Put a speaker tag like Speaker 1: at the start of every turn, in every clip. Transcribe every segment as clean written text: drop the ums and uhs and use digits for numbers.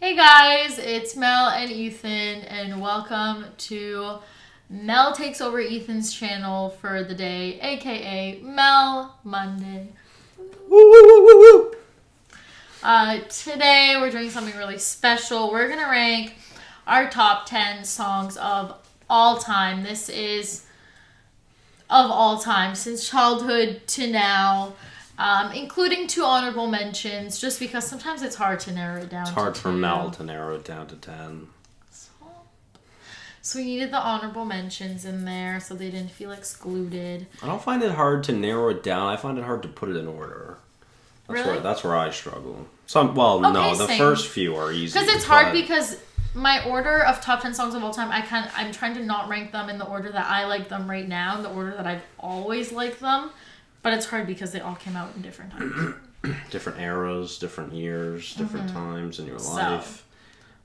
Speaker 1: Hey guys, it's Mel and Ethan, and welcome to Mel Takes Over Ethan's channel for the day, aka Mel Monday.
Speaker 2: Woo, woo, woo, woo, woo.
Speaker 1: Today we're doing something really special. We're gonna rank our top 10 songs of all time. This is of all time, since childhood to now. Including 2 honorable mentions, just because sometimes it's hard to narrow it down.
Speaker 2: It's hard for Mel to narrow it down to 10.
Speaker 1: So we needed the honorable mentions in there so they didn't feel excluded.
Speaker 2: I don't find it hard to narrow it down. I find it hard to put it in order. That's where I struggle. The
Speaker 1: same.
Speaker 2: first few are easy.
Speaker 1: Because it's hard because my order of top 10 songs of all time, I'm trying to not rank them in the order that I like them right now, in the order that I've always liked them. But it's hard because they all came out in different times.
Speaker 2: Different eras, different years, different times in your life.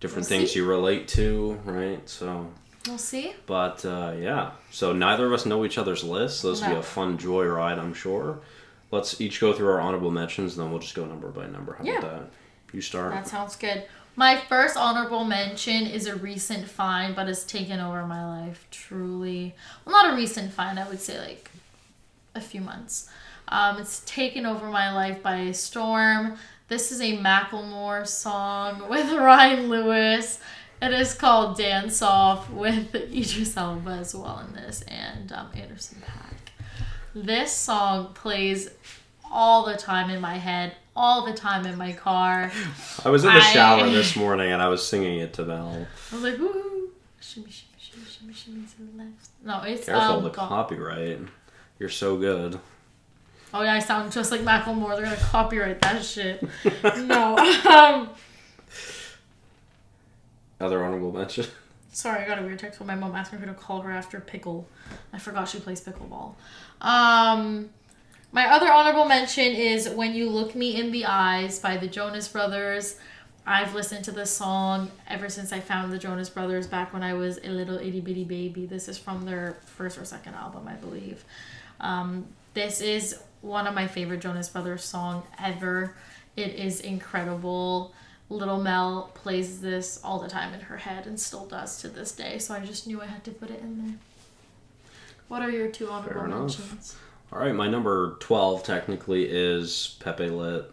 Speaker 2: Different things you relate to, right? So
Speaker 1: we'll see.
Speaker 2: But, yeah. So neither of us know each other's lists. So this will be a fun joyride, I'm sure. Let's each go through our honorable mentions, and then we'll just go number by number. How about that? You start.
Speaker 1: That sounds good. My first honorable mention is a recent find, but it's taken over my life, truly. Well, not a recent find. I would say, like, a few months. It's taken over my life by storm. This is a Macklemore song with Ryan Lewis. It is called Dance Off, with Idris Elba as well in this, and Anderson .Paak. This song plays all the time in my head, all the time in my car.
Speaker 2: I was in the shower this morning and I was singing it to Mel.
Speaker 1: I was like, woo, shimmy, shimmy, shimmy, shimmy, shimmy to the left. No, it's
Speaker 2: careful, the copyright. You're so good.
Speaker 1: Oh yeah, I sound just like Macklemore. They're gonna copyright that shit. No.
Speaker 2: Other honorable mention.
Speaker 1: Sorry, I got a weird text from my mom asking me to call her after pickle. I forgot she plays pickleball. My other honorable mention is When You Look Me in the Eyes by the Jonas Brothers. I've listened to this song ever since I found the Jonas Brothers back when I was a little itty bitty baby. This is from their first or second album, I believe. This is one of my favorite Jonas Brothers songs ever. It is incredible. Little Mel plays this all the time in her head and still does to this day, so I just knew I had to put it in there. What are your 2 honorable mentions?
Speaker 2: All right, my number 12 technically is Pepe Lit.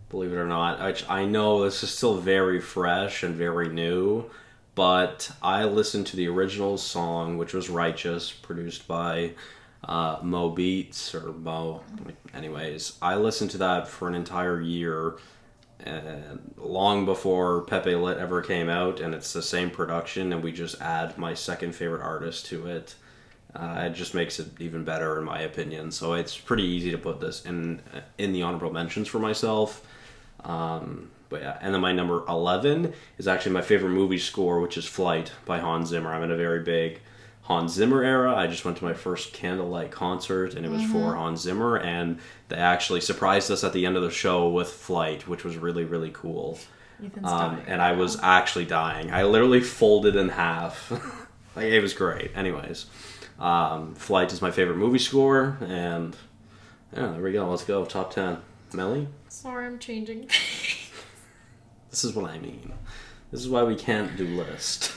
Speaker 2: Believe it or not. I know this is still very fresh and very new, but I listened to the original song, which was Righteous, produced by Mo Beats, or Mo. Anyways, I listened to that for an entire year, and long before Pepe Lit ever came out, and it's the same production, and we just add my second favorite artist to it. It just makes it even better in my opinion. So it's pretty easy to put this in the honorable mentions for myself. But yeah, and then my number 11 is actually my favorite movie score, which is Flight by Hans Zimmer. I'm in a very big Hans Zimmer era. I just went to my first Candlelight concert, and it was for Hans Zimmer, and they actually surprised us at the end of the show with Flight, which was really, really cool. And I was actually dying. I literally folded in half. Like, it was great. Anyways, Flight is my favorite movie score, and yeah, there we go. Let's go. Top 10. Melly?
Speaker 1: Sorry, I'm changing.
Speaker 2: This is what I mean. This is why we can't do list.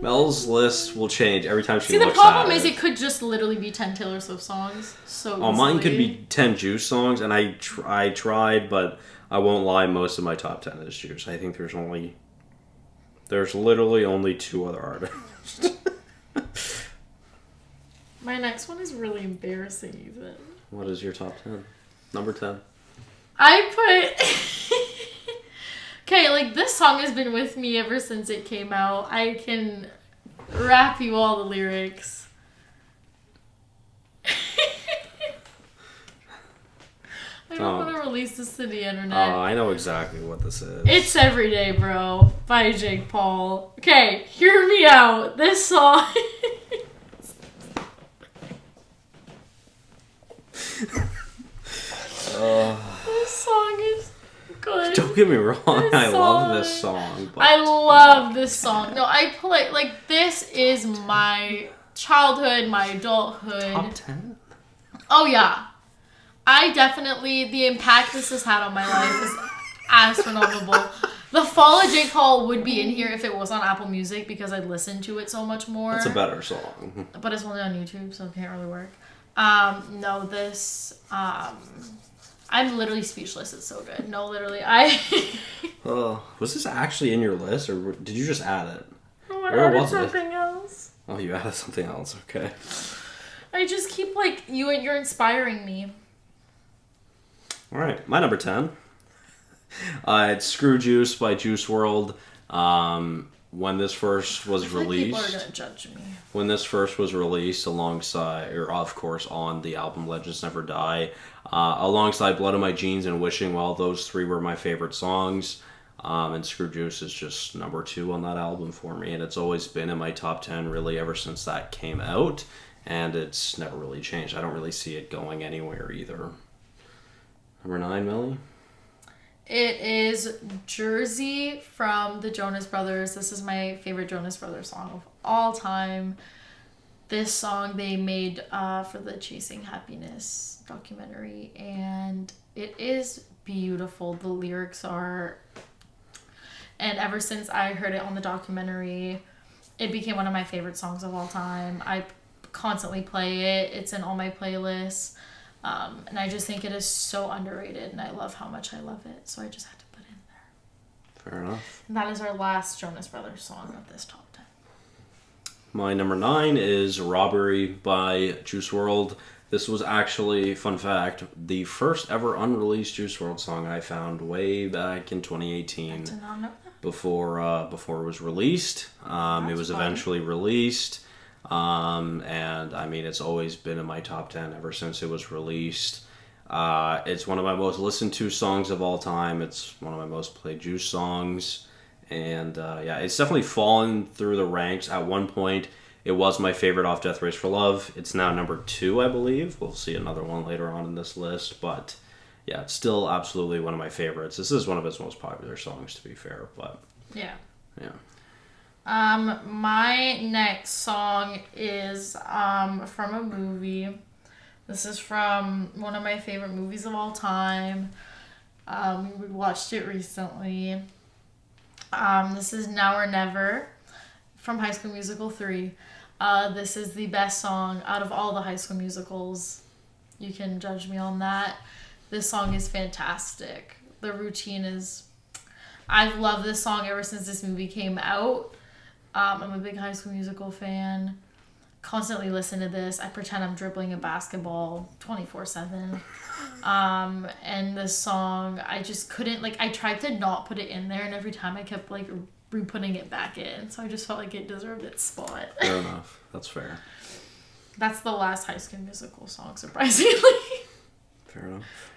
Speaker 2: Mel's list will change every time she looks at it.
Speaker 1: See, the problem is it could just literally be 10 Taylor Swift songs.
Speaker 2: Mine could be 10 Juice songs, and I tried, but I won't lie, most of my top 10 is Juice. I think there's literally only 2 other artists.
Speaker 1: My next one is really embarrassing, even.
Speaker 2: What is your top 10? Number 10.
Speaker 1: I put... Okay, like, this song has been with me ever since it came out. I can rap you all the lyrics. I don't want to release this to the internet.
Speaker 2: Oh, I know exactly what this is.
Speaker 1: It's Everyday, Bro, by Jake Paul. Okay, hear me out. This song... This song is good.
Speaker 2: Don't get me wrong, I love this song. But...
Speaker 1: I love this song. No, I play, like, this is my childhood, my adulthood.
Speaker 2: Top 10?
Speaker 1: Oh, yeah. I definitely, the impact this has had on my life is astronomical. The Fall of Jake Paul would be in here if it was on Apple Music because I'd listen to it so much more.
Speaker 2: It's a better song.
Speaker 1: But it's only on YouTube, so it can't really work. No, this, I'm literally speechless. It's so good. No, literally,
Speaker 2: Was this actually in your list, or did you just add it?
Speaker 1: Oh, I added something else.
Speaker 2: Oh, you added something else. Okay.
Speaker 1: I just keep, like, you're inspiring me.
Speaker 2: All right, my number 10. It's Screw Juice by Juice WRLD. When this first was released,
Speaker 1: people are gonna judge me.
Speaker 2: When this first was released, alongside, or of course, on the album Legends Never Die, alongside Blood on My Jeans and Wishing Well, those three were my favorite songs. And Screw Juice is just number 2 on that album for me, and it's always been in my top 10 really ever since that came out, and it's never really changed. I don't really see it going anywhere either. Number 9, Millie?
Speaker 1: It is Jersey from the Jonas Brothers. This is my favorite Jonas Brothers song of all time. This song they made for the Chasing Happiness documentary, and it is beautiful. The lyrics are... And ever since I heard it on the documentary, it became one of my favorite songs of all time. I constantly play it. It's in all my playlists. And I just think it is so underrated, and I love how much I love it. So I just had to put it in there.
Speaker 2: Fair enough.
Speaker 1: And that is our last Jonas Brothers song of this top 10.
Speaker 2: My number 9 is Robbery by Juice WRLD. This was actually, fun fact, the first ever unreleased Juice WRLD song I found way back in 2018.
Speaker 1: I did not know that.
Speaker 2: Before it was released. It was eventually released. And I mean, it's always been in my top 10 ever since it was released. It's one of my most listened to songs of all time. It's one of my most played Juice songs. And yeah, it's definitely fallen through the ranks. At one point, it was my favorite off Death Race for Love. It's now number 2, I believe. We'll see another one later on in this list. But yeah, it's still absolutely one of my favorites. This is one of his most popular songs, to be fair. But
Speaker 1: yeah.
Speaker 2: Yeah.
Speaker 1: My next song is from a movie. This is from one of my favorite movies of all time. We watched it recently. This is Now or Never from High School Musical 3. This is the best song out of all the High School Musicals. You can judge me on that. This song is fantastic. The routine is... I've loved this song ever since this movie came out. I'm a big High School Musical fan. Constantly listen to this. I pretend I'm dribbling a basketball 24/7. And this song, I just couldn't, like, I tried to not put it in there, and every time I kept, like, re-putting it back in. So I just felt like it deserved its spot.
Speaker 2: Fair enough. That's fair.
Speaker 1: That's the last High School Musical song, surprisingly.
Speaker 2: Fair enough.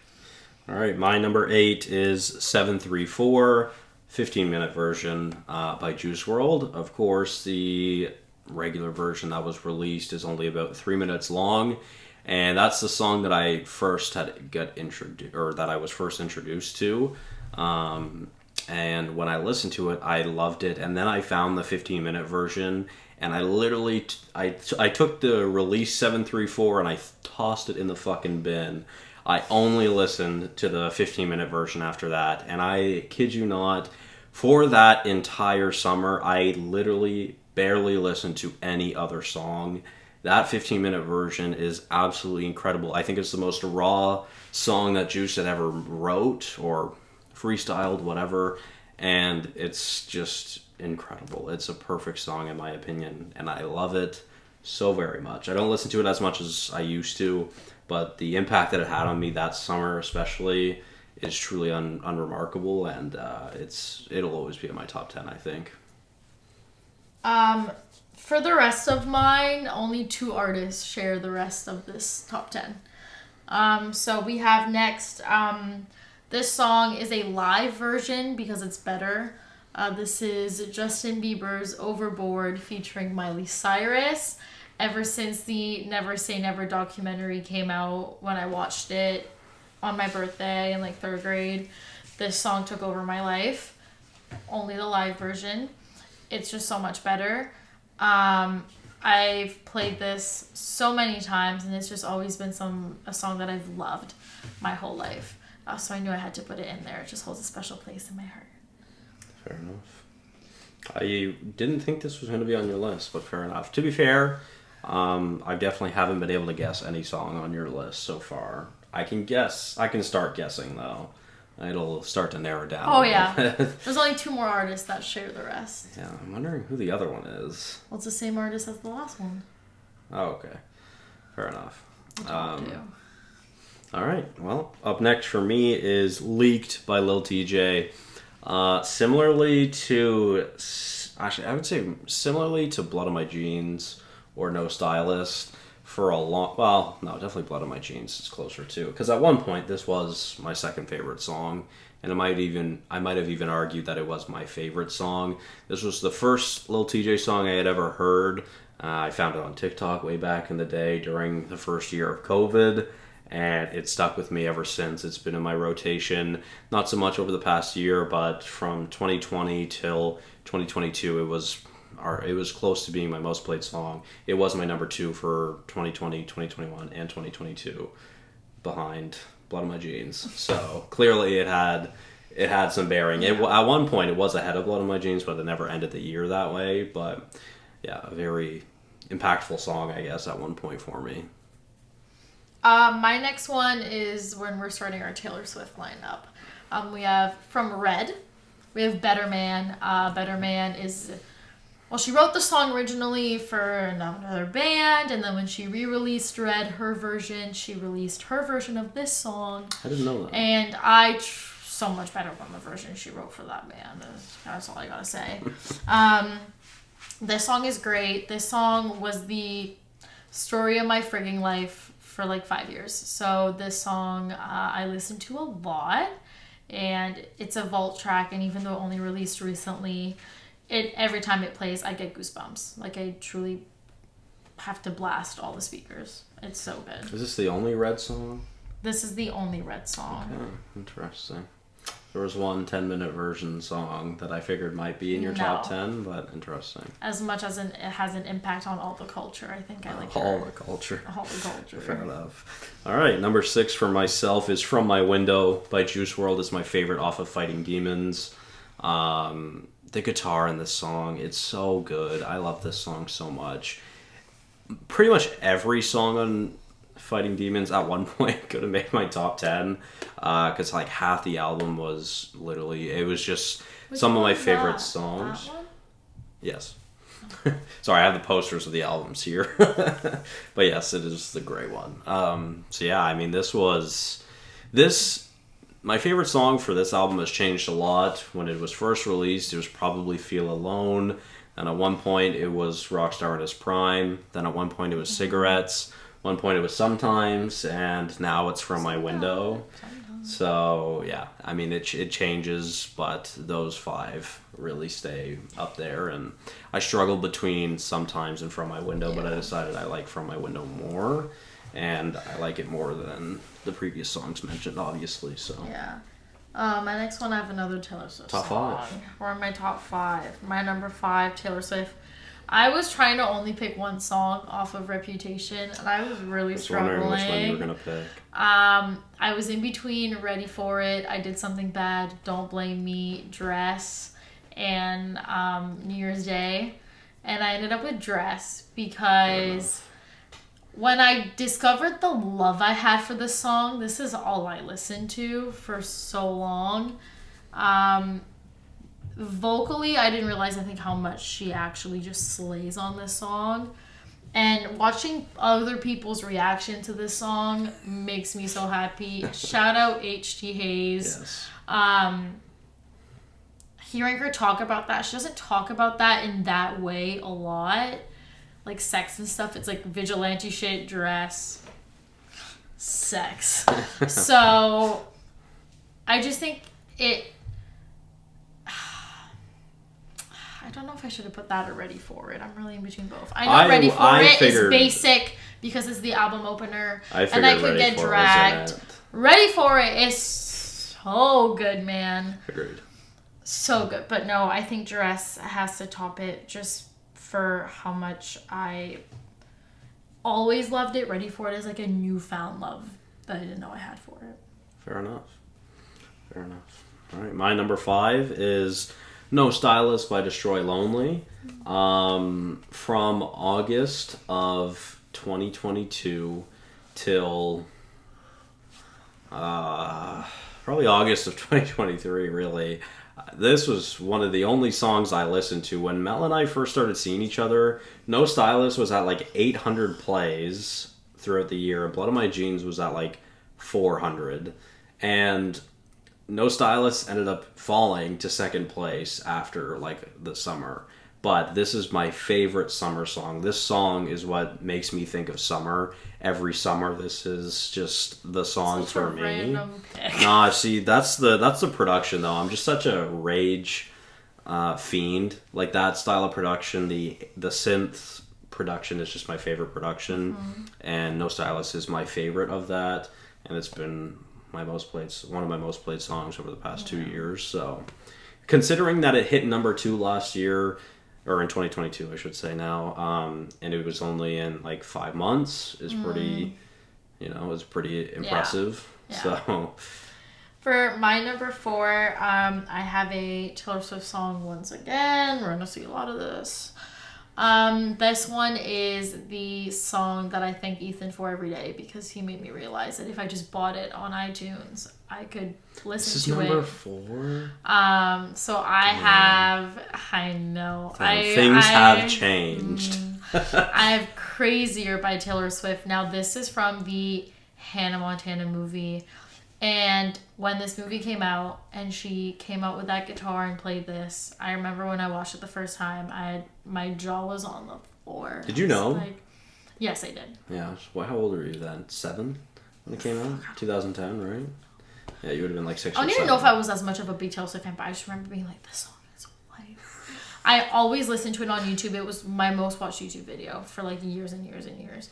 Speaker 2: All right, my number 8 is 734, 15-minute version by Juice WRLD. Of course, the regular version that was released is only about 3 minutes long, and that's the song that I first was first introduced to. And when I listened to it, I loved it. And then I found the 15-minute version, and I literally I took the release 734 and I tossed it in the fucking bin. I only listened to the 15-minute version after that, and I kid you not, for that entire summer, I literally barely listened to any other song. That 15-minute version is absolutely incredible. I think it's the most raw song that Juice had ever wrote or freestyled, whatever, and it's just incredible. It's a perfect song in my opinion, and I love it so very much. I don't listen to it as much as I used to, but the impact that it had on me that summer especially is truly unremarkable, and it'll always be in my top 10, I think.
Speaker 1: For the rest of mine, only 2 artists share the rest of this top 10. So we have next, this song is a live version because it's better. This is Justin Bieber's Overboard featuring Miley Cyrus. Ever since the Never Say Never documentary came out, when I watched it on my birthday in like 3rd grade, this song took over my life. Only the live version. It's just so much better. I've played this so many times, and it's just always been a song that I've loved my whole life. So I knew I had to put it in there. It just holds a special place in my heart.
Speaker 2: Fair enough. I didn't think this was going to be on your list, but fair enough. To be fair, I definitely haven't been able to guess any song on your list so far. I can guess. I can start guessing, though. It'll start to narrow down.
Speaker 1: Oh, yeah. There's only 2 more artists that share the rest.
Speaker 2: Yeah, I'm wondering who the other one is.
Speaker 1: Well, it's the same artist as the last one.
Speaker 2: Oh, okay. Fair enough.
Speaker 1: All
Speaker 2: right. Well, up next for me is Leaked by Lil TJ. Similarly to... Actually, I would say similarly to Blood on My Jeans or No Stylist for a long... Well, no, definitely Blood on My Jeans is closer too. Because at one point, this was my second favorite song. And I might have even argued that it was my favorite song. This was the first Lil TJ song I had ever heard. I found it on TikTok way back in the day during the first year of COVID. And it stuck with me ever since. It's been in my rotation, not so much over the past year, but from 2020 till 2022, it was close to being my most played song. It was my number 2 for 2020, 2021, and 2022, behind Blood on My Jeans. So clearly it had some bearing. At one point it was ahead of Blood on My Jeans, but it never ended the year that way. But yeah, a very impactful song, I guess, at one point for me.
Speaker 1: My next one is when we're starting our Taylor Swift lineup. We have from Red, we have Better Man. Better Man is, well, she wrote the song originally for another band, and then when she re-released Red, her version, she released her version of this song.
Speaker 2: I didn't know that.
Speaker 1: And so much better than the version she wrote for that band. That's all I gotta say. This song is great. This song was the story of my frigging life for like 5 years. So this song I listened to a lot, and it's a vault track, and even though it only released recently, every time it plays I get goosebumps. Like, I truly have to blast all the speakers. It's so good.
Speaker 2: Is this the only Red song?
Speaker 1: This is the only Red song.
Speaker 2: Okay, interesting. There was one 10-minute version song that I figured might be in your top 10, but interesting.
Speaker 1: As much as it has an impact on all the culture, I think I like
Speaker 2: all the culture.
Speaker 1: All the culture.
Speaker 2: Fair enough. All right, number 6 for myself is From My Window by Juice WRLD. It's my favorite off of Fighting Demons. The guitar in this song, it's so good. I love this song so much. Pretty much every song on Fighting Demons at one point could have made my top 10, because like half the album was just some of my favorite songs.
Speaker 1: That one?
Speaker 2: Yes. Sorry, I have the posters of the albums here. But yes, it is the gray one. So yeah, I mean, my favorite song for this album has changed a lot. When it was first released, it was probably Feel Alone. And at one point it was Rockstar in His Prime. Then at one point it was Cigarettes. One point it was Sometimes, and now it's From My Window. So yeah, I mean, it changes, but those 5 really stay up there. And I struggled between Sometimes and From My Window, but I decided I like From My Window more, and I like it more than the previous songs mentioned, obviously. So
Speaker 1: yeah. My next one, I have another Taylor Swift
Speaker 2: top
Speaker 1: song.
Speaker 2: 5.
Speaker 1: We're in my top 5. My number 5, Taylor Swift. I was trying to only pick one song off of Reputation, and I was really struggling.
Speaker 2: Wondering which one you were gonna pick.
Speaker 1: I was in between Ready for It, I Did Something Bad, Don't Blame Me, Dress, and New Year's Day, and I ended up with Dress because when I discovered the love I had for this song, this is all I listened to for so long. Vocally, I didn't realize, I think, how much she actually just slays on this song. And watching other people's reaction to this song makes me so happy. Shout out H.T. Hayes.
Speaker 2: Yes.
Speaker 1: Hearing her talk about that, she doesn't talk about that in that way a lot. Like sex and stuff, it's like vigilante shit, dress, sex. So I just think I don't know if I should have put that or Ready for It. I'm really in between both. I know Ready for It is basic because it's the album opener, and I could get dragged. Ready for It is so good, man.
Speaker 2: Agreed.
Speaker 1: So good. But no, I think Dress has to top it just for how much I always loved it. Ready for It is like a newfound love that I didn't know I had for it.
Speaker 2: Fair enough. All right, my number 5 is No Stylist by Destroy Lonely. From August of 2022 till probably August of 2023, really. This was one of the only songs I listened to. When Mel and I first started seeing each other, No Stylist was at like 800 plays throughout the year, and Blood on My Jeans was at like 400. And No Stylist ended up falling to second place after like the summer. But this is my favorite summer song. This song is what makes me think of summer. Every summer, this is just the song
Speaker 1: Such
Speaker 2: for
Speaker 1: a
Speaker 2: me.
Speaker 1: random pick.
Speaker 2: Nah, see, that's the production though. I'm just such a rage fiend. Like that style of production, the synth production is just my favorite production, and No Stylist is my favorite of that, and it's been one of my most played songs over the past 2 years. So, considering that it hit number 2 last year, or in 2022, I should say now, and it was only in like 5 months, is pretty, it's pretty impressive.
Speaker 1: Yeah.
Speaker 2: So,
Speaker 1: For my number 4, I have a Taylor Swift song once again. We're gonna see a lot of this. This one is the song that I thank Ethan for every day, because he made me realize that if I just bought it on iTunes, I could listen
Speaker 2: this is
Speaker 1: to
Speaker 2: number
Speaker 1: it.
Speaker 2: 4.
Speaker 1: So I know.
Speaker 2: Things have changed.
Speaker 1: I have Crazier by Taylor Swift. Now, this is from the Hannah Montana movie. And when this movie came out and she came out with that guitar and played this, I remember when I watched it the first time, my jaw was on the floor.
Speaker 2: Did you know?
Speaker 1: Yes, I did.
Speaker 2: Yeah. Well, how old were you then? 7 when it came out? 2010, right? Yeah, you would have been like 6 or 7.
Speaker 1: I don't even know if I was as much of a big Taylor Swift fan, but I just remember being like, this song is life. I always listened to it on YouTube. It was my most watched YouTube video for like years and years and years.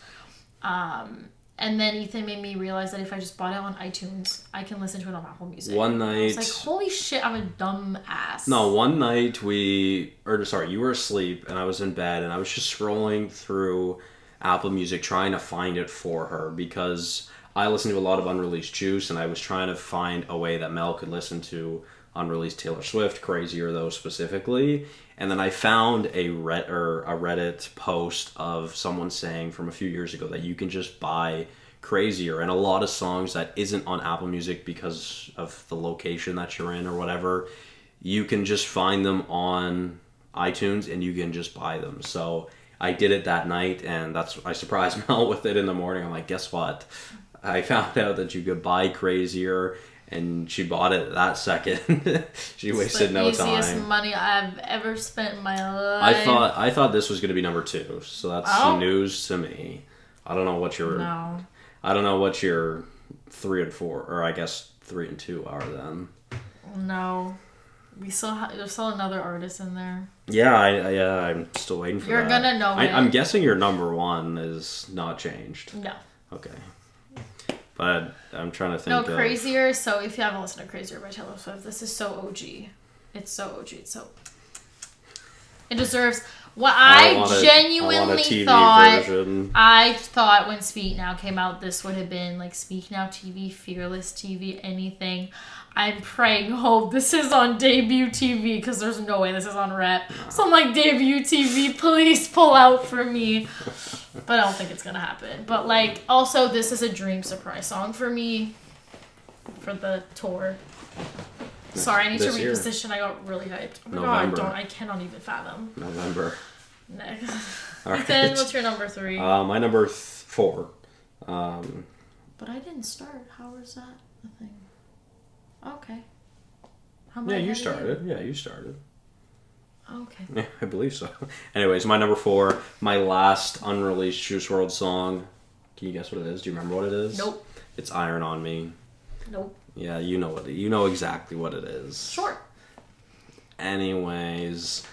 Speaker 1: And then Ethan made me realize that if I just bought it on iTunes, I can listen to it on Apple Music.
Speaker 2: One night...
Speaker 1: I was like, holy shit, I'm a dumb ass.
Speaker 2: No, one night you were asleep and I was in bed and I was just scrolling through Apple Music trying to find it for her, because I listen to a lot of unreleased Juice and I was trying to find a way that Mel could listen to unreleased Taylor Swift, Crazier though specifically. And then I found a Reddit post of someone saying from a few years ago that you can just buy Crazier, and a lot of songs that isn't on Apple Music because of the location that you're in or whatever, you can just find them on iTunes and you can just buy them. So I did it that night, and I surprised Mel with it in the morning. I'm like, guess what? I found out that you could buy Crazier, and she bought it that second. She wasted no time.
Speaker 1: It's the easiest money I've ever spent in my life.
Speaker 2: I thought this was going to be number 2, so that's news to me. I don't know what your 3 and 4, or I guess 3 and 2 are then.
Speaker 1: No, there's still another artist in there.
Speaker 2: Yeah, I'm still waiting for that.
Speaker 1: You're gonna know it.
Speaker 2: I'm guessing your number 1 is not changed.
Speaker 1: No.
Speaker 2: Okay. But I'm trying to think of...
Speaker 1: Crazier. So if you haven't listened to Crazier by Taylor Swift, this is so OG. It's so OG. It deserves what I genuinely thought. Version. I thought when Speak Now came out, this would have been like Speak Now TV, Fearless TV, anything. I'm praying, hope this is on debut TV, because there's no way this is on rep. So I'm like, debut TV, please pull out for me. But I don't think it's gonna happen. But like, also, this is a dream surprise song for me for the tour. Sorry, I need to reposition. I got really hyped. Oh my god, I cannot even fathom.
Speaker 2: November.
Speaker 1: Next.
Speaker 2: All right.
Speaker 1: Ethan, what's your number 3?
Speaker 2: My number 4.
Speaker 1: But I didn't start. How was that a thing? Okay.
Speaker 2: Yeah, you started. Yeah, you started.
Speaker 1: Okay.
Speaker 2: Yeah, I believe so. Anyways, my number 4, my last unreleased Juice WRLD song. Can you guess what it is? Do you remember what it is?
Speaker 1: Nope.
Speaker 2: It's Iron on Me.
Speaker 1: Nope.
Speaker 2: Yeah, you know exactly what it is.
Speaker 1: Sure.
Speaker 2: Anyways,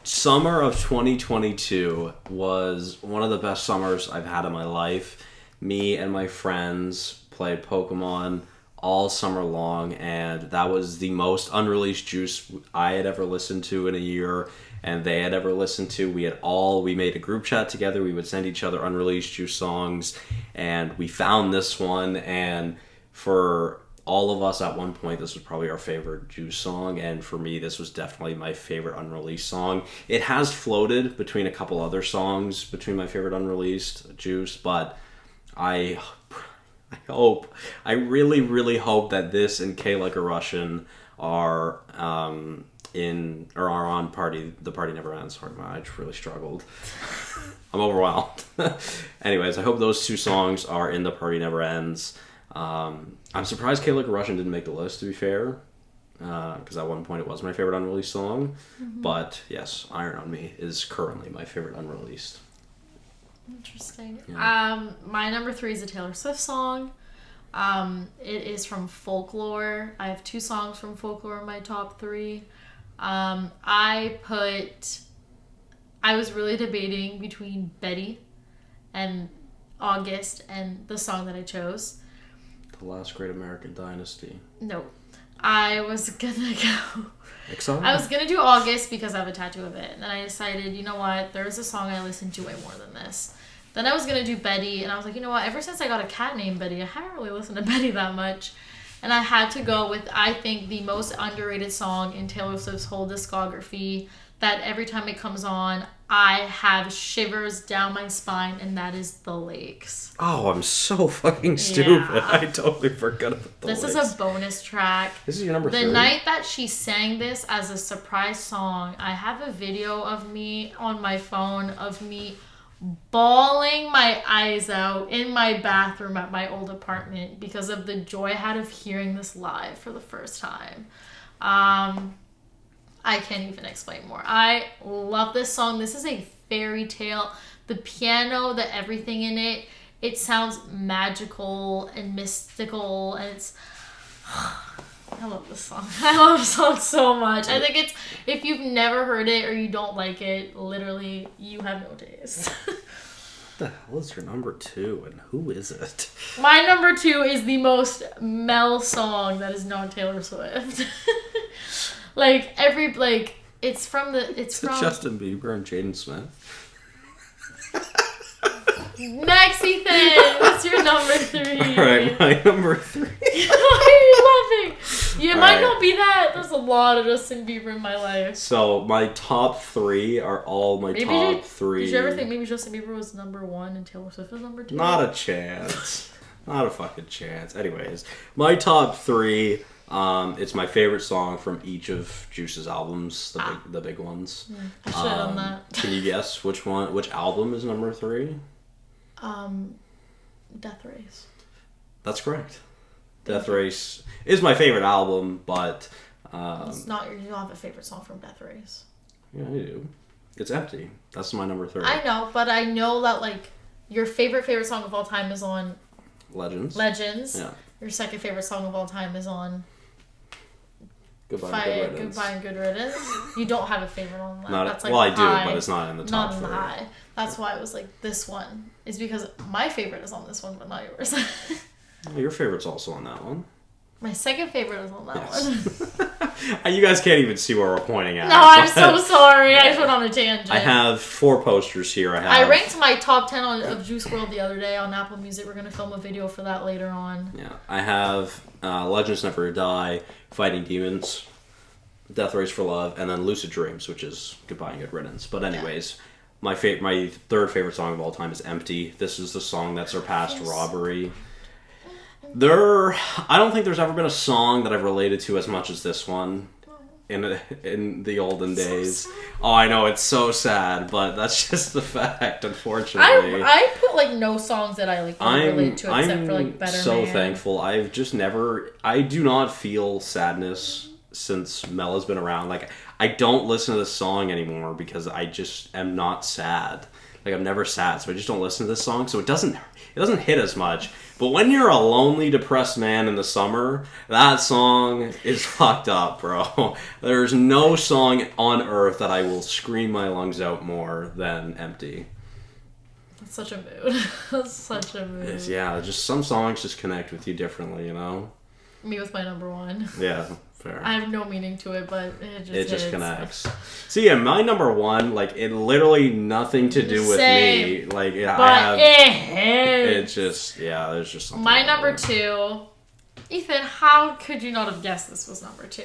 Speaker 2: summer of 2022 was one of the best summers I've had in my life. Me and my friends played Pokemon all summer long, and that was the most unreleased Juice I had ever listened to in a year, and they had ever listened to. We made a group chat together. We would send each other unreleased Juice songs, and we found this one, and for all of us at one point, this was probably our favorite Juice song, and for me, this was definitely my favorite unreleased song. It has floated between a couple other songs between my favorite unreleased Juice, but I really, really hope that this and K Like a Russian are on The Party Never Ends. Sorry, I just really struggled. I'm overwhelmed. Anyways, I hope those two songs are in The Party Never Ends. I'm surprised K Like a Russian didn't make the list, to be fair, because at one point it was my favorite unreleased song. But yes, Iron on Me is currently my favorite unreleased.
Speaker 1: Interesting.
Speaker 2: Yeah.
Speaker 1: My number 3 is a Taylor Swift song. It is from Folklore. I have 2 songs from Folklore in my top 3. I was really debating between Betty and August and the song that I chose.
Speaker 2: The Last Great American Dynasty.
Speaker 1: No. I was gonna go...
Speaker 2: Excited?
Speaker 1: I was gonna do August because I have a tattoo of it. And then I decided, you know what? There's a song I listen to way more than this. Then I was gonna do Betty, and I was like, you know what? Ever since I got a cat named Betty, I haven't really listened to Betty that much. And I had to go with, I think, the most underrated song in Taylor Swift's whole discography, that every time it comes on, I have shivers down my spine, and that is The Lakes.
Speaker 2: Oh, I'm so fucking stupid.
Speaker 1: Yeah.
Speaker 2: I totally forgot about
Speaker 1: This is a bonus track.
Speaker 2: This is your number 3?
Speaker 1: The night that she sang this as a surprise song, I have a video of me on my phone of me bawling my eyes out in my bathroom at my old apartment because of the joy I had of hearing this live for the first time. I can't even explain more. I love this song. This is a fairy tale. The piano, the everything in it, it sounds magical and mystical, and it's... I love this song. I love this song so much. I think it's... If you've never heard it or you don't like it, literally, you have no taste.
Speaker 2: What the hell is your number 2, and who is it?
Speaker 1: My number 2 is the most Mel song that is not Taylor Swift. It's from
Speaker 2: Justin Bieber and Jaden Smith.
Speaker 1: Next, Ethan, what's your number 3?
Speaker 2: Alright, my number 3.
Speaker 1: Why are you laughing? You
Speaker 2: All
Speaker 1: might
Speaker 2: right.
Speaker 1: not be that. There's a lot of Justin Bieber in my life.
Speaker 2: So, my top 3 are all my top 3.
Speaker 1: Did you ever think maybe Justin Bieber was number 1 and Taylor Swift was number 2?
Speaker 2: Not a chance. Not a fucking chance. Anyways, my top 3... it's my favorite song from each of Juice's albums, the big ones.
Speaker 1: I should have done that.
Speaker 2: Can you guess which album is number 3?
Speaker 1: Death Race.
Speaker 2: That's correct. Death Race is my favorite album, but
Speaker 1: It's not. You don't have a favorite song from Death Race.
Speaker 2: yeah, I do. It's Empty. That's my number 3.
Speaker 1: I know, but I know that your favorite song of all time is on
Speaker 2: Legends.
Speaker 1: Legends.
Speaker 2: Yeah.
Speaker 1: Your second favorite song of all time is on
Speaker 2: Goodbye, Good Riddance.
Speaker 1: Goodbye and Good Riddance. You don't have a favorite on that.
Speaker 2: Not,
Speaker 1: That's
Speaker 2: I do,
Speaker 1: high.
Speaker 2: but it's not in the top
Speaker 1: Not in
Speaker 2: 3.
Speaker 1: the high. That's why I was like, this one is because my favorite is on this one, but not yours.
Speaker 2: Your favorite's also on that one.
Speaker 1: My second favorite is on that one.
Speaker 2: You guys can't even see where we're pointing at.
Speaker 1: No, I'm so sorry. I just went on a tangent.
Speaker 2: I have 4 posters here.
Speaker 1: I ranked my top 10 of Juice WRLD the other day on Apple Music. We're going to film a video for that later on.
Speaker 2: Yeah, I have Legends Never Die, Fighting Demons, Death Race for Love, and then Lucid Dreams, which is Goodbye and Good Riddance. But anyways, my third favorite song of all time is Empty. This is the song that surpassed Robbery. I don't think there's ever been a song that I've related to as much as this one in the olden days.
Speaker 1: So
Speaker 2: Oh, I know, it's so sad, but that's just the fact, unfortunately.
Speaker 1: I put no songs that I relate to except for Better
Speaker 2: so
Speaker 1: Man.
Speaker 2: thankful. I've just never... I do not feel sadness since Mel has been around. I don't listen to this song anymore because I just am not sad. I'm never sad, so I just don't listen to this song, so it doesn't hit as much. But when you're a lonely, depressed man in the summer, that song is fucked up, bro. There's no song on earth that I will scream my lungs out more than Empty.
Speaker 1: That's such a mood. That's such a mood.
Speaker 2: Yeah, just some songs just connect with you differently,
Speaker 1: Me with my number 1.
Speaker 2: Yeah, fair.
Speaker 1: I have no meaning to it, but it just
Speaker 2: connects. So yeah, my number 1, it literally nothing to do with
Speaker 1: Same.
Speaker 2: me.
Speaker 1: But
Speaker 2: it just, there's just something.
Speaker 1: My
Speaker 2: about
Speaker 1: number
Speaker 2: it.
Speaker 1: 2 Ethan, how could you not have guessed this was number 2?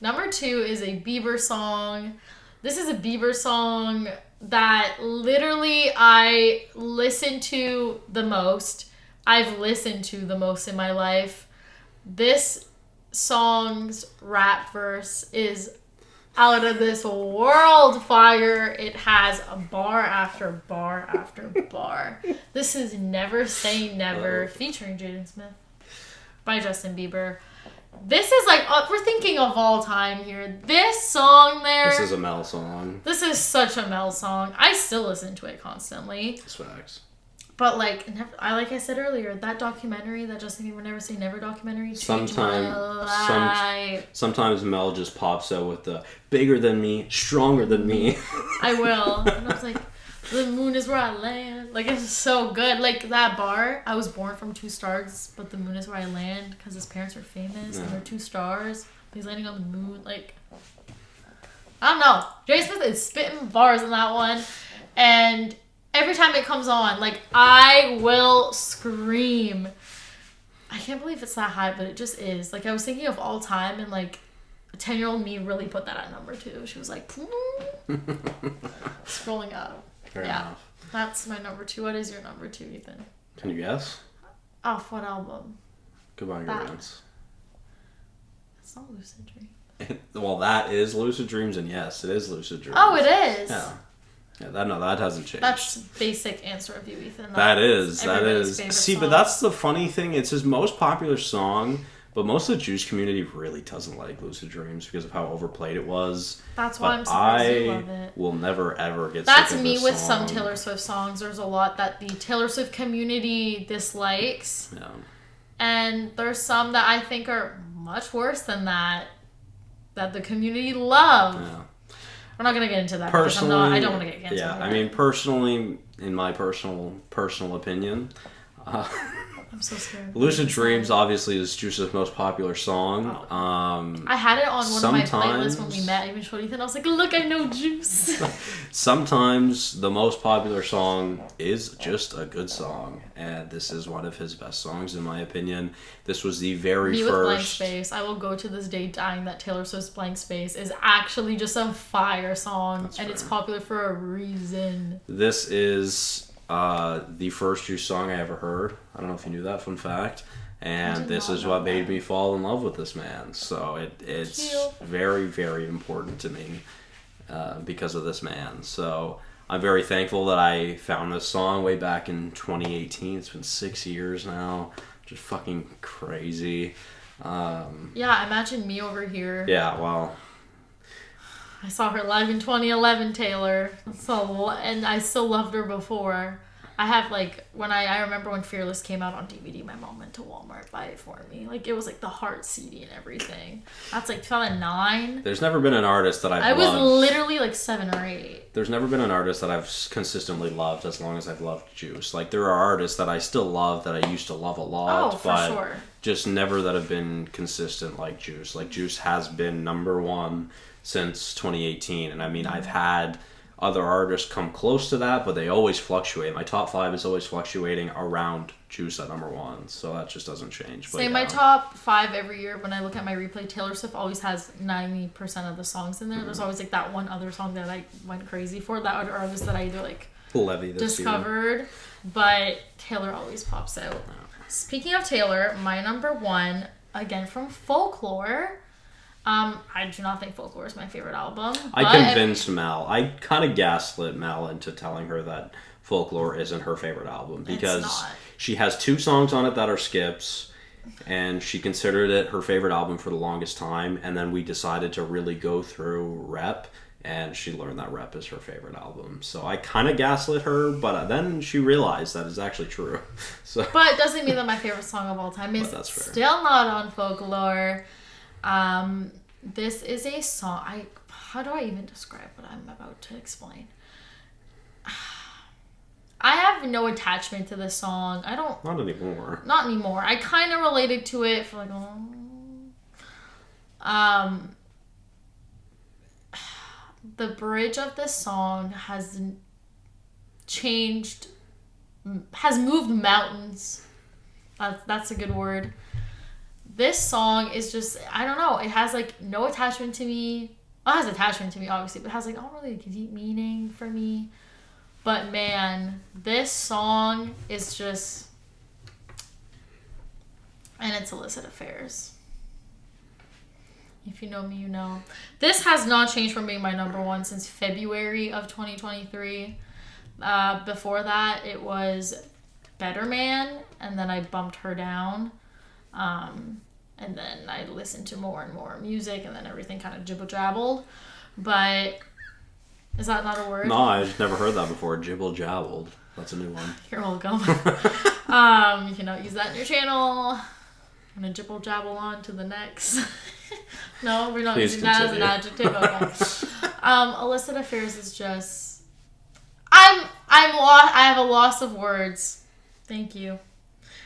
Speaker 1: Number 2 is a Bieber song. This is a Bieber song that literally I listen to the most. I've listened to the most in my life. This song's rap verse is out of this world fire. It has a bar after bar after bar. This is Never Say Never featuring Jaden Smith by Justin Bieber. This is like, we're thinking of all time here. This song there.
Speaker 2: This is a Mel song.
Speaker 1: This is such a Mel song. I still listen to it constantly.
Speaker 2: It's facts.
Speaker 1: But like I said earlier, that documentary, that Justin Bieber Never Say Never documentary, changed my life.
Speaker 2: Sometimes Mel just pops out with the bigger than me, stronger than me.
Speaker 1: I will. And I was like, the moon is where I land. Like, it's so good. Like, that bar, I was born from 2 stars, but the moon is where I land because his parents are famous and they're 2 stars. He's landing on the moon. Like, I don't know. Jay Smith is spitting bars in that one. And every time it comes on, like, I will scream. I can't believe it's that high, but it just is. Like, I was thinking of all time, and, like, a 10-year-old me really put that at number 2. She was like, scrolling up.
Speaker 2: Fair enough.
Speaker 1: That's my number 2. What is your number 2, Ethan?
Speaker 2: Can you guess?
Speaker 1: Off what album?
Speaker 2: Goodbye, Ingredients.
Speaker 1: It's not Lucid Dream.
Speaker 2: Well, that is Lucid Dreams, and yes, it is Lucid Dreams.
Speaker 1: Oh, it is?
Speaker 2: Yeah. Yeah, that hasn't changed.
Speaker 1: That's basic answer of you, Ethan.
Speaker 2: That is. See,
Speaker 1: song.
Speaker 2: but that's the funny thing. It's his most popular song, but most of the Juice community really doesn't like Lucid Dreams because of how overplayed it was.
Speaker 1: That's why I'm surprised you love it.
Speaker 2: I will never, ever get
Speaker 1: That's
Speaker 2: sick of
Speaker 1: me
Speaker 2: this
Speaker 1: with
Speaker 2: song.
Speaker 1: some Taylor Swift songs. There's a lot that the Taylor Swift community dislikes.
Speaker 2: Yeah.
Speaker 1: And there's some that I think are much worse than that the community love.
Speaker 2: Yeah.
Speaker 1: We're not going to get into that
Speaker 2: Personally,
Speaker 1: because I don't want to get canceled.
Speaker 2: Yeah, I mean, personally, in my personal opinion,
Speaker 1: I'm so scared.
Speaker 2: Lucid Dreams obviously is Juice's most popular song.
Speaker 1: I had it on one of my playlists when we met. I even showed Ethan. I was like, look, I know Juice.
Speaker 2: Sometimes the most popular song is just a good song, and this is one of his best songs in my opinion. This was the very
Speaker 1: Me
Speaker 2: first.
Speaker 1: with Blank Space. I will go to this day dying that Taylor Swift's Blank Space is actually just a fire song, and it's popular for a reason.
Speaker 2: This is the first Juice song I ever heard. I don't know if you knew that, fun fact. And this is what made me fall in love with this man. So it's very, very important to me because of this man. So I'm very thankful that I found this song way back in 2018. It's been 6 years now. Just fucking crazy.
Speaker 1: Yeah, imagine me over here.
Speaker 2: Yeah, well...
Speaker 1: I saw her live in 2011, Taylor. And I still loved her before. I have, like, I remember when Fearless came out on DVD, my mom went to Walmart, buy it for me. Like, it was, like, the heart CD and everything. That's, like, 2009.
Speaker 2: There's never been an artist that I've loved.
Speaker 1: I was literally, like, 7 or 8.
Speaker 2: There's never been an artist that I've consistently loved as long as I've loved Juice. Like, there are artists that I still love that I used to love a lot.
Speaker 1: Oh, for
Speaker 2: but
Speaker 1: sure.
Speaker 2: Just never that have been consistent like Juice. Like, Juice has been number 1 since 2018. And, I mean, I've had other artists come close to that, but they always fluctuate. My top 5 is always fluctuating around Juice at number 1, so that just doesn't change.
Speaker 1: Say my top 5 every year. When I look at my replay, Taylor Swift always has 90% of the songs in there. There's always like that one other song that I went crazy for, that other artist that I either like
Speaker 2: Levy this
Speaker 1: discovered,
Speaker 2: year.
Speaker 1: But Taylor always pops out. Speaking of Taylor, my number 1, again from Folklore. I do not think Folklore is my favorite album.
Speaker 2: I convinced Mel. I kind of gaslit Mel into telling her that Folklore isn't her favorite album because she has 2 songs on it that are skips, and she considered it her favorite album for the longest time. And then we decided to really go through Rep, and she learned that Rep is her favorite album. So I kind of gaslit her, but then she realized that is actually true. So,
Speaker 1: but it doesn't mean that my favorite song of all time is still not on Folklore. This is a song. How do I even describe what I'm about to explain? I have no attachment to this song. I don't.
Speaker 2: Not anymore.
Speaker 1: Not anymore. I kind of related to it for like. The bridge of this song has moved mountains. That's a good word. this song is just, I don't know, it has like no attachment to me. Well, it has attachment to me, obviously, but it has like not really a deep meaning for me. But man, this song is just, and it's illicit affairs. If you know me, you know. This has not changed from being my number one since February of 2023. Before that, it was Better Man, and then I bumped her down. And then I listened to more and more music, and then everything kind of jibble-jabbled. But is that not a word?
Speaker 2: No, I've never heard that before. Jibble-jabbled. That's a new one.
Speaker 1: You're welcome. You can use that in your channel. I'm going to jibble-jabble on to the next. No, we're not
Speaker 2: Please
Speaker 1: using that as an
Speaker 2: continue.
Speaker 1: adjective. Okay. Illicit affairs is just... I have a loss of words. Thank you.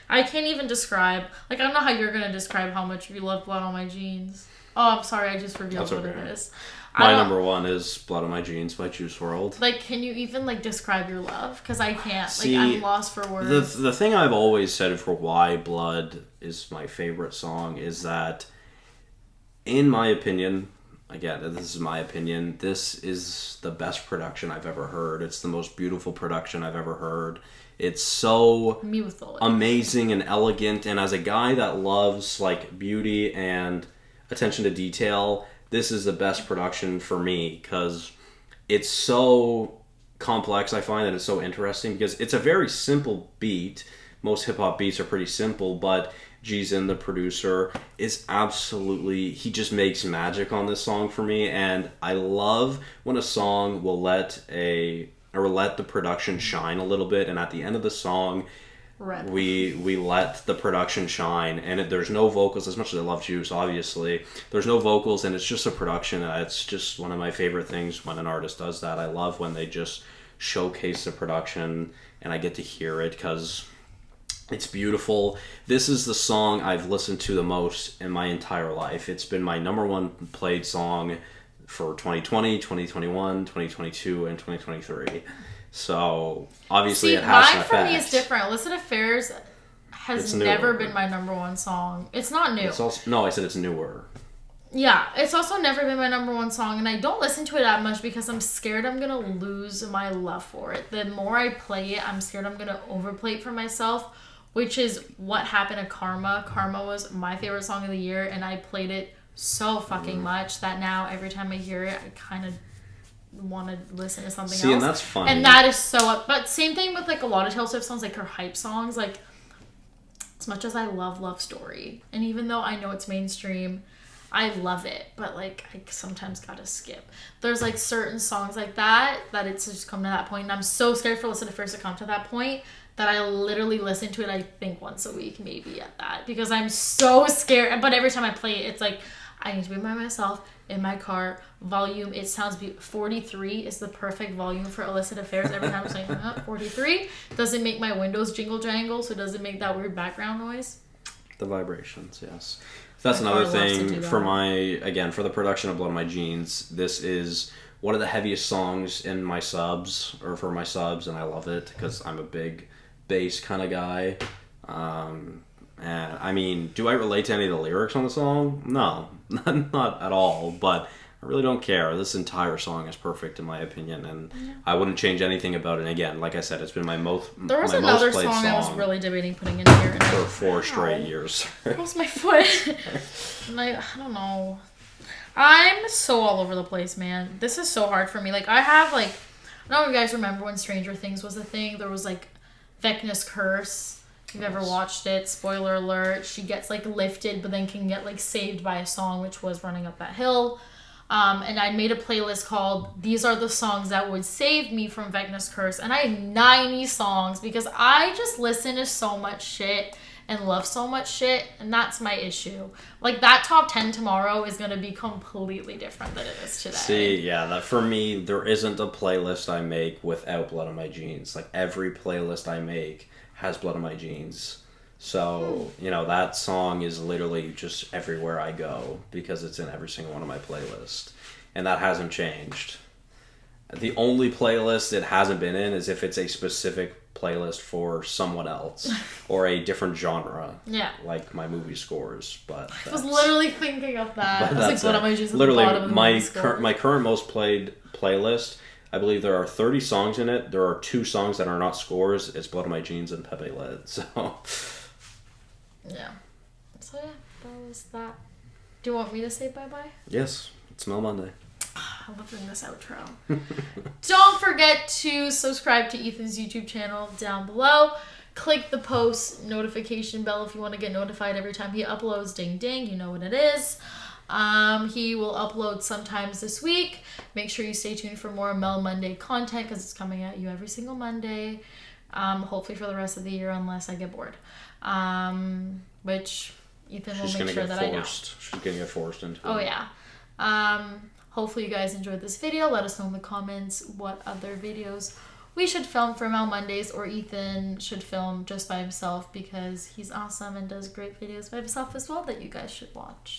Speaker 1: I can't even describe. Like, I don't know how you're going to describe how much you love Blood on My Jeans. Oh, I'm sorry. I just revealed what it is.
Speaker 2: My number one is Blood on My Jeans by Juice WRLD.
Speaker 1: Like, can you even, like, describe your love? Because I can't.
Speaker 2: See,
Speaker 1: like, I'm lost for words.
Speaker 2: The thing I've always said for why Blood is my favorite song is that, in my opinion, again, this is my opinion, this is the best production I've ever heard. It's the most beautiful production I've ever heard. It's so amazing and elegant, and as a guy that loves like beauty and attention to detail, this is the best production for me because it's so complex. I find that it's so interesting because it's a very simple beat. Most hip-hop beats are pretty simple, but G-Zin, the producer, is absolutely, he just makes magic on this song for me, and I love when a song will let the production shine a little bit, and at the end of the song, we let the production shine, and there's no vocals. As much as I love Juice, obviously, there's no vocals, and it's just a production. It's just one of my favorite things when an artist does that. I love when they just showcase the production, and I get to hear it because it's beautiful. This is the song I've listened to the most in my entire life. It's been my number one played song for 2020, 2021, 2022, and 2023. So, obviously, it has an effect.
Speaker 1: Mine for me is different. Illicit Affairs has never been my number one song. It's not new.
Speaker 2: No, I said it's newer.
Speaker 1: Yeah, it's also never been my number one song, and I don't listen to it that much because I'm scared I'm going to lose my love for it. The more I play it, I'm scared I'm going to overplay it for myself, which is what happened to Karma. Karma was my favorite song of the year, and I played it so fucking much that now every time I hear it, I kind of want to listen to something else.
Speaker 2: And that's funny.
Speaker 1: And that is so but same thing with like a lot of Taylor Swift songs, like her hype songs. Like, as much as I love Love Story, and even though I know it's mainstream, I love it, but like I sometimes gotta skip. There's like certain songs like that it's just come to that point, and I'm so scared for Illicit Affairs to come to that point that I literally listen to it, I think once a week maybe at that, because I'm so scared. But every time I play it, it's like I need to be by myself in my car. Volume, it sounds 43 is the perfect volume for Illicit Affairs. Every time I'm saying 43 doesn't make my windows jingle jangle, so it doesn't make that weird background noise.
Speaker 2: The vibrations, yes. That's another thing for for the production of Blood on My Jeans. This is one of the heaviest songs in my subs, or for my subs, and I love it because I'm a big bass kind of guy. And I mean, do I relate to any of the lyrics on the song? No, not at all, but I really don't care. This entire song is perfect in my opinion, and I wouldn't change anything about it. And again, like I said, it's been my most played song.
Speaker 1: There was another song I was really debating putting in here.
Speaker 2: For 4 straight years.
Speaker 1: Lost my foot. And I don't know. I'm so all over the place, man. This is so hard for me. Like, I have, like, I don't know if you guys remember when Stranger Things was a thing. There was, like, Vecna's curse. If you've ever watched it, spoiler alert, she gets, like, lifted, but then can get, like, saved by a song, which was Running Up That Hill. And I made a playlist called These Are the Songs That Would Save Me from Vecna's Curse. And I had 90 songs because I just listen to so much shit and love so much shit, and that's my issue. Like, that top 10 tomorrow is going to be completely different than it is today.
Speaker 2: See, yeah, that for me, there isn't a playlist I make without Blood on My Jeans. Like, every playlist I make has Blood on My Jeans. So, that song is literally just everywhere I go because it's in every single one of my playlists. And that hasn't changed. The only playlist it hasn't been in is if it's a specific playlist for someone else or a different genre.
Speaker 1: Yeah.
Speaker 2: Like my movie scores, but
Speaker 1: I was literally thinking of that.
Speaker 2: But
Speaker 1: I was like, what am I just at
Speaker 2: literally
Speaker 1: the bottom of the movie score?
Speaker 2: my current most played playlist. I believe there are 30 songs in it. There are 2 songs that are not scores. It's Blood on My Jeans and Pepe Led. So
Speaker 1: yeah. So yeah, that was that. Do you want me to say bye-bye?
Speaker 2: yes, it's Mel Monday.
Speaker 1: I love doing this outro. Don't forget to subscribe to Ethan's YouTube channel down below. Click the post notification bell if you want to get notified every time he uploads. Ding ding, you know what it is. He will upload sometimes this week. Make sure you stay tuned for more Mel Monday content because it's coming at you every single Monday. Hopefully for the rest of the year unless I get bored. Which Ethan will make sure that I know.
Speaker 2: She's gonna get forced into it.
Speaker 1: Oh yeah. Hopefully you guys enjoyed this video. Let us know in the comments what other videos we should film for Mel Mondays, or Ethan should film just by himself because he's awesome and does great videos by himself as well that you guys should watch.